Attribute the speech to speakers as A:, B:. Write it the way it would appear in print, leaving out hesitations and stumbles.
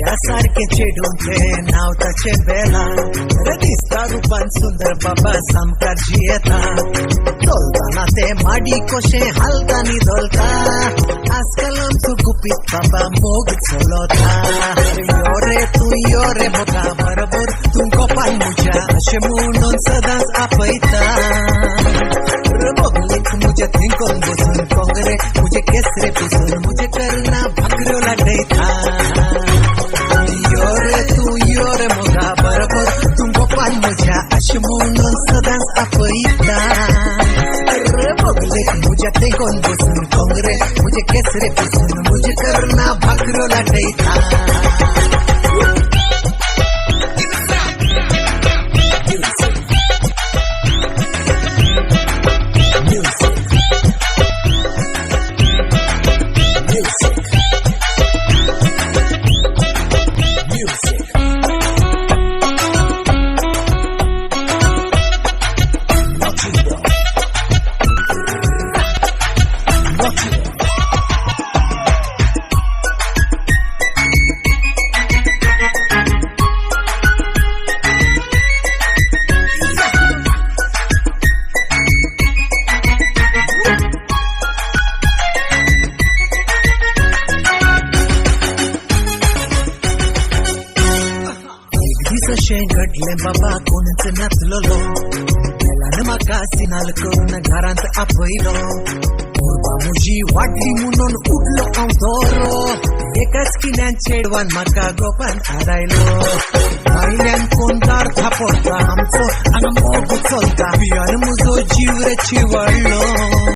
A: तुझ्यासारखे चेडून ते नाव ताचे बेला रे दिसता रूपान सुंदर बाबा सामका जियेता चलताना ते माडी कशें हालतानी धोलता आजकाल आमचो गुपीत बाबा मोग चलता यो रे मोगा बरोबर तूं कोपान मुज्या अशें म्हणून सदांच आपयता बगलेक मुझे थिंकोन बसून कोंगरे मुझे केसरे पुसून मुझे करना भाकऱ्यो लाटयता यो रे मोगा बरोबर तूं गोपान मुझ्या अशें म्हणून सदांच आपयता बगलेक मुझे थिंकोन बसून कोंगरे मुझे केसरे पुसून मुझे करना भाकऱ्यो लाटयता घडले बाबा कोणच नाचलोलो मेलान म्हाका सिनाल करून घरांत आपयलो मुर्बा मुजी वाडली म्हणून उठलो हांव दोरो एकाच किन्यान चेडवान म्हाका गोपान हाडायलो भायल्यान कोण दार थापडटा आमचो हांगा मोग चलता पियान म्हजो जीव रे चिवळ्ळो